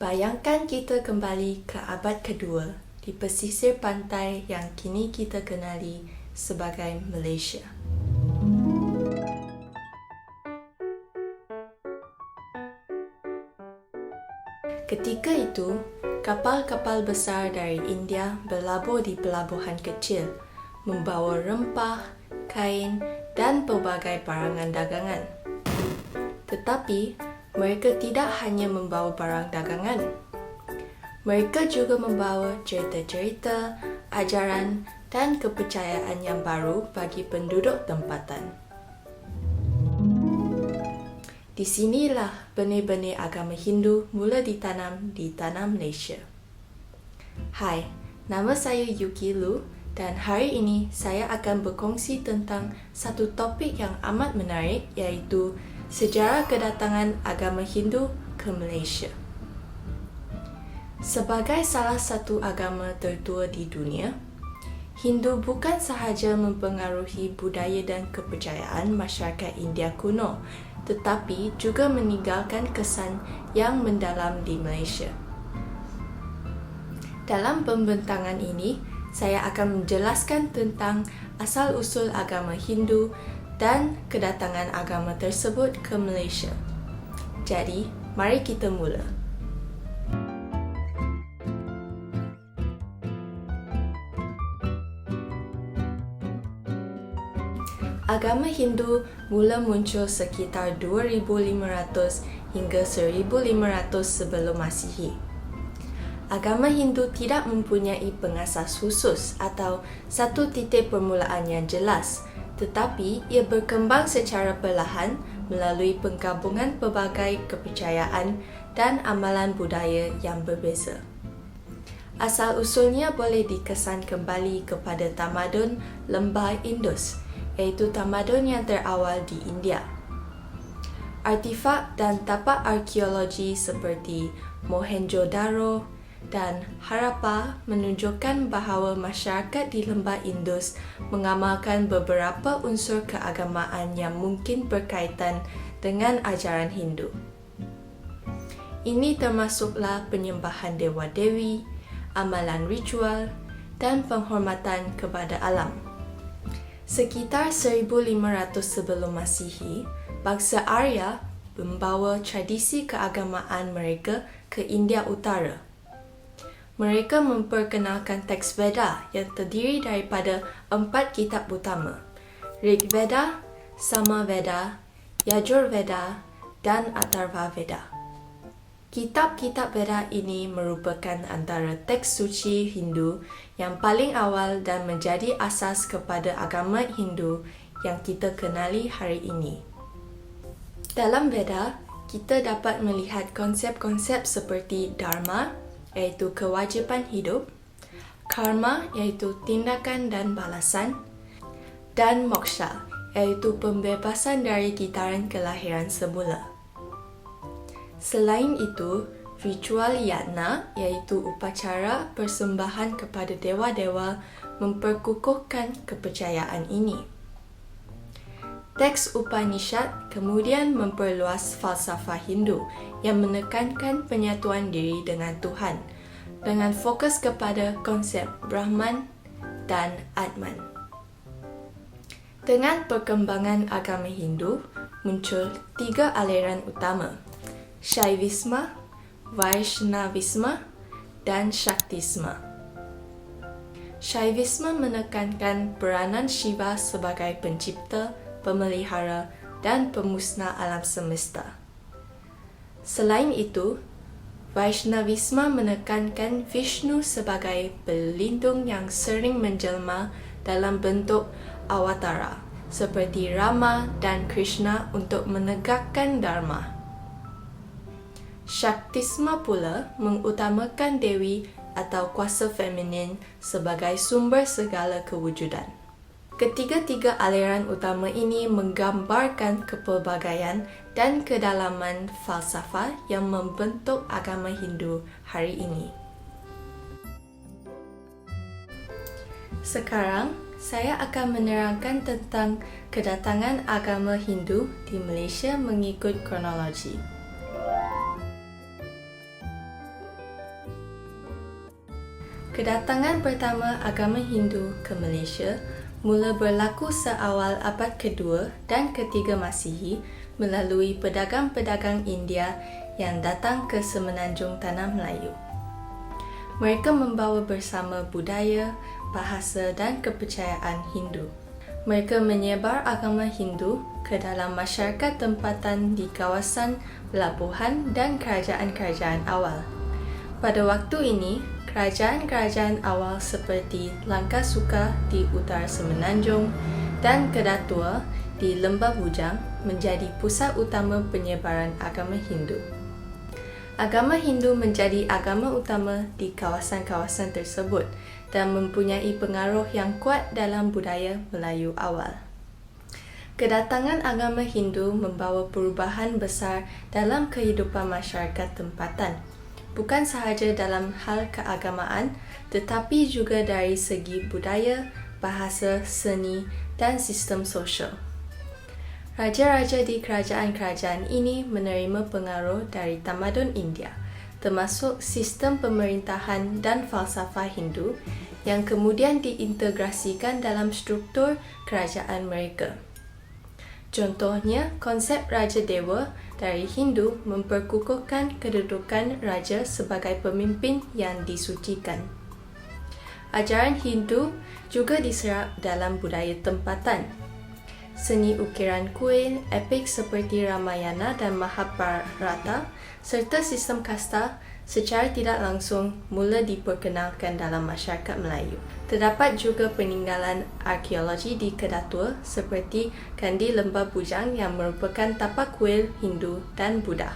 Bayangkan kita kembali ke abad kedua di pesisir pantai yang kini kita kenali sebagai Malaysia. Ketika itu, kapal-kapal besar dari India berlabur di pelabuhan kecil, membawa rempah, kain dan pelbagai barangan dagangan. Tetapi, mereka tidak hanya membawa barang dagangan. Mereka juga membawa cerita-cerita, ajaran dan kepercayaan yang baru bagi penduduk tempatan. Di sinilah benih-benih agama Hindu mula ditanam di tanah Malaysia. Hai, nama saya Yuki Lu dan hari ini saya akan berkongsi tentang satu topik yang amat menarik, iaitu sejarah kedatangan agama Hindu ke Malaysia. Sebagai salah satu agama tertua di dunia, Hindu bukan sahaja mempengaruhi budaya dan kepercayaan masyarakat India kuno, tetapi juga meninggalkan kesan yang mendalam di Malaysia. Dalam pembentangan ini, saya akan menjelaskan tentang asal-usul agama Hindu dan kedatangan agama tersebut ke Malaysia. Jadi, mari kita mula. Agama Hindu mula muncul sekitar 2500 hingga 1500 sebelum Masihi. Agama Hindu tidak mempunyai pengasas khusus atau satu titik permulaan yang jelas, tetapi ia berkembang secara perlahan melalui penggabungan pelbagai kepercayaan dan amalan budaya yang berbeza. Asal-usulnya boleh dikesan kembali kepada tamadun lembah Indus, iaitu tamadun yang terawal di India. Artifak dan tapak arkeologi seperti Mohenjo-daro dan Harappa menunjukkan bahawa masyarakat di lembah Indus mengamalkan beberapa unsur keagamaan yang mungkin berkaitan dengan ajaran Hindu. Ini termasuklah penyembahan dewa-dewi, amalan ritual, dan penghormatan kepada alam. Sekitar 1500 sebelum Masihi, bangsa Arya membawa tradisi keagamaan mereka ke India Utara. Mereka memperkenalkan teks Veda yang terdiri daripada 4 kitab utama: Rig Veda, Sama Veda, Yajur Veda, dan Atharva Veda. Kitab-kitab Veda ini merupakan antara teks suci Hindu yang paling awal dan menjadi asas kepada agama Hindu yang kita kenali hari ini. Dalam Veda, kita dapat melihat konsep-konsep seperti Dharma, iaitu kewajipan hidup, karma, iaitu tindakan dan balasan, dan moksha, iaitu pembebasan dari gitaran kelahiran semula. Selain itu, ritual yajna, iaitu upacara persembahan kepada dewa-dewa, memperkukuhkan kepercayaan ini. Teks Upanishad kemudian memperluas falsafah Hindu yang menekankan penyatuan diri dengan Tuhan, dengan fokus kepada konsep Brahman dan Atman. Dengan perkembangan agama Hindu, muncul 3 aliran utama: Shaivisma, Vaishnavisma, dan Shaktisma. Shaivisma menekankan peranan Shiva sebagai pencipta, pemelihara, dan pemusnah alam semesta. Selain itu, Vaishnavisma menekankan Vishnu sebagai pelindung yang sering menjelma dalam bentuk awatara, seperti Rama dan Krishna untuk menegakkan Dharma. Shaktisma pula mengutamakan Dewi atau kuasa feminin sebagai sumber segala kewujudan. Ketiga-tiga aliran utama ini menggambarkan kepelbagaian dan kedalaman falsafah yang membentuk agama Hindu hari ini. Sekarang, saya akan menerangkan tentang kedatangan agama Hindu di Malaysia mengikut kronologi. Kedatangan pertama agama Hindu ke Malaysia mula berlaku seawal abad kedua dan ketiga Masihi melalui pedagang-pedagang India yang datang ke semenanjung Tanah Melayu. Mereka membawa bersama budaya, bahasa dan kepercayaan Hindu. Mereka menyebar agama Hindu ke dalam masyarakat tempatan di kawasan pelabuhan dan kerajaan-kerajaan awal. Pada waktu ini, kerajaan-kerajaan awal seperti Langkasuka di utara semenanjung dan Kedatua di Lembah Bujang menjadi pusat utama penyebaran agama Hindu. Agama Hindu menjadi agama utama di kawasan-kawasan tersebut dan mempunyai pengaruh yang kuat dalam budaya Melayu awal. Kedatangan agama Hindu membawa perubahan besar dalam kehidupan masyarakat tempatan, bukan sahaja dalam hal keagamaan tetapi juga dari segi budaya, bahasa, seni dan sistem sosial. Raja-raja di kerajaan-kerajaan ini menerima pengaruh dari tamadun India, termasuk sistem pemerintahan dan falsafah Hindu yang kemudian diintegrasikan dalam struktur kerajaan mereka. Contohnya, konsep Raja Dewa dari Hindu memperkukuhkan kedudukan raja sebagai pemimpin yang disucikan. Ajaran Hindu juga diserap dalam budaya tempatan. Seni ukiran kuil, epik seperti Ramayana dan Mahabharata, serta sistem kasta secara tidak langsung mula diperkenalkan dalam masyarakat Melayu. Terdapat juga peninggalan arkeologi di Kedatua seperti Kandi Lembah Bujang yang merupakan tapak kuil Hindu dan Buddha.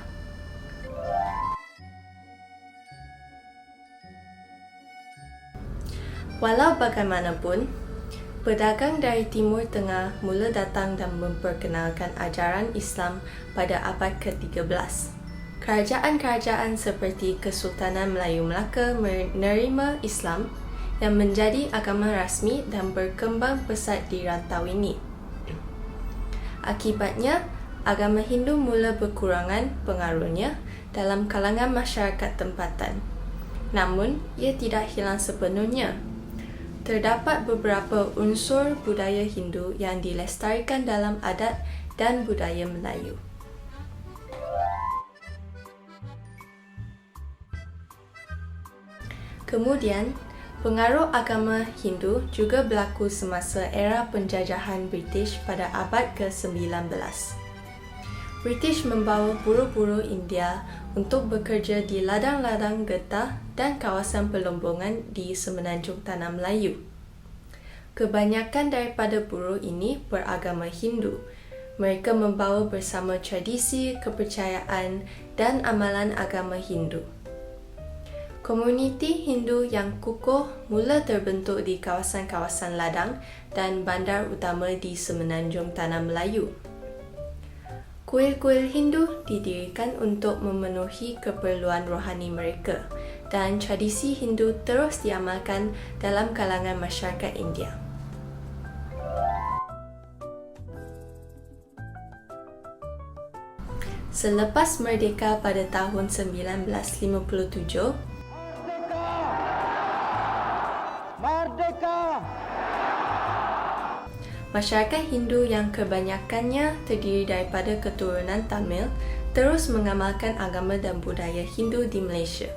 Walau bagaimanapun, pedagang dari Timur Tengah mula datang dan memperkenalkan ajaran Islam pada abad ke-13. Kerajaan-kerajaan seperti Kesultanan Melayu Melaka menerima Islam yang menjadi agama rasmi dan berkembang pesat di rantau ini. Akibatnya, agama Hindu mula berkurangan pengaruhnya dalam kalangan masyarakat tempatan. Namun, ia tidak hilang sepenuhnya. Terdapat beberapa unsur budaya Hindu yang dilestarikan dalam adat dan budaya Melayu. Kemudian, pengaruh agama Hindu juga berlaku semasa era penjajahan British pada abad ke-19. British membawa buruh-buruh India untuk bekerja di ladang-ladang getah dan kawasan pelombongan di semenanjung Tanah Melayu. Kebanyakan daripada buruh ini beragama Hindu. Mereka membawa bersama tradisi, kepercayaan dan amalan agama Hindu. Komuniti Hindu yang kukuh mula terbentuk di kawasan-kawasan ladang dan bandar utama di semenanjung Tanah Melayu. Kuil-kuil Hindu didirikan untuk memenuhi keperluan rohani mereka dan tradisi Hindu terus diamalkan dalam kalangan masyarakat India. Selepas merdeka pada tahun 1957, Merdeka! masyarakat Hindu yang kebanyakannya terdiri daripada keturunan Tamil terus mengamalkan agama dan budaya Hindu di Malaysia.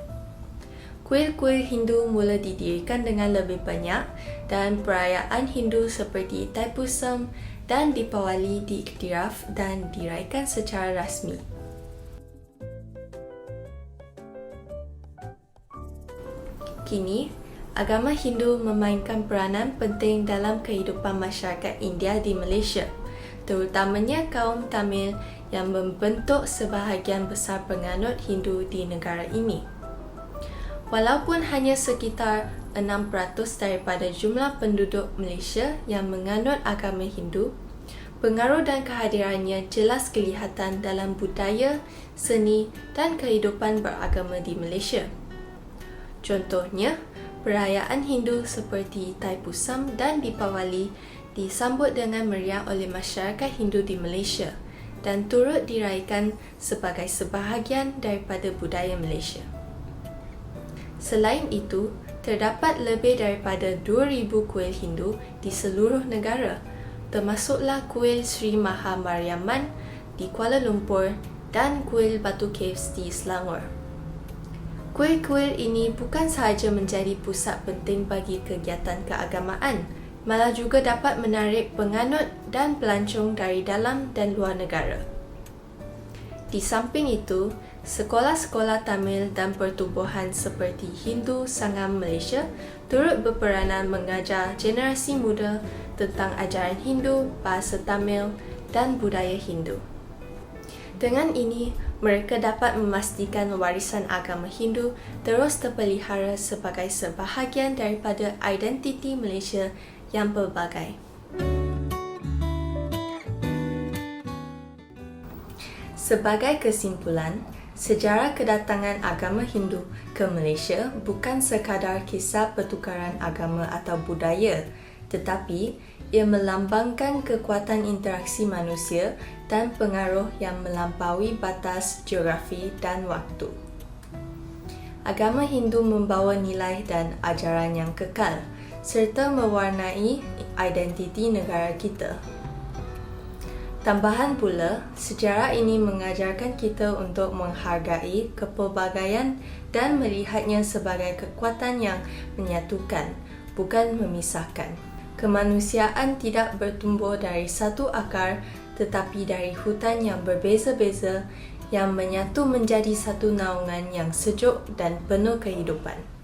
Kuil-kuil Hindu mula didirikan dengan lebih banyak dan perayaan Hindu seperti Thaipusam dan Deepawali diiktiraf dan diraihkan secara rasmi. Kini, agama Hindu memainkan peranan penting dalam kehidupan masyarakat India di Malaysia, terutamanya kaum Tamil yang membentuk sebahagian besar penganut Hindu di negara ini. Walaupun hanya sekitar 6% daripada jumlah penduduk Malaysia yang menganut agama Hindu, pengaruh dan kehadirannya jelas kelihatan dalam budaya, seni dan kehidupan beragama di Malaysia. Contohnya, perayaan Hindu seperti Thaipusam dan Deepawali disambut dengan meriah oleh masyarakat Hindu di Malaysia dan turut diraihkan sebagai sebahagian daripada budaya Malaysia. Selain itu, terdapat lebih daripada 2,000 kuil Hindu di seluruh negara, termasuklah kuil Sri Maha Mariamman di Kuala Lumpur dan kuil Batu Caves di Selangor. Kuil-kuil ini bukan sahaja menjadi pusat penting bagi kegiatan keagamaan, malah juga dapat menarik penganut dan pelancong dari dalam dan luar negara. Di samping itu, sekolah-sekolah Tamil dan pertubuhan seperti Hindu Sangam Malaysia turut berperanan mengajar generasi muda tentang ajaran Hindu, bahasa Tamil dan budaya Hindu. Dengan ini, mereka dapat memastikan warisan agama Hindu terus terpelihara sebagai sebahagian daripada identiti Malaysia yang pelbagai. Sebagai kesimpulan, sejarah kedatangan agama Hindu ke Malaysia bukan sekadar kisah pertukaran agama atau budaya, tetapi ia melambangkan kekuatan interaksi manusia dan pengaruh yang melampaui batas geografi dan waktu. Agama Hindu membawa nilai dan ajaran yang kekal serta mewarnai identiti negara kita. Tambahan pula, sejarah ini mengajarkan kita untuk menghargai kepelbagaian dan melihatnya sebagai kekuatan yang menyatukan, bukan memisahkan. Kemanusiaan tidak bertumbuh dari satu akar, tetapi dari hutan yang berbeza-beza yang menyatu menjadi satu naungan yang sejuk dan penuh kehidupan.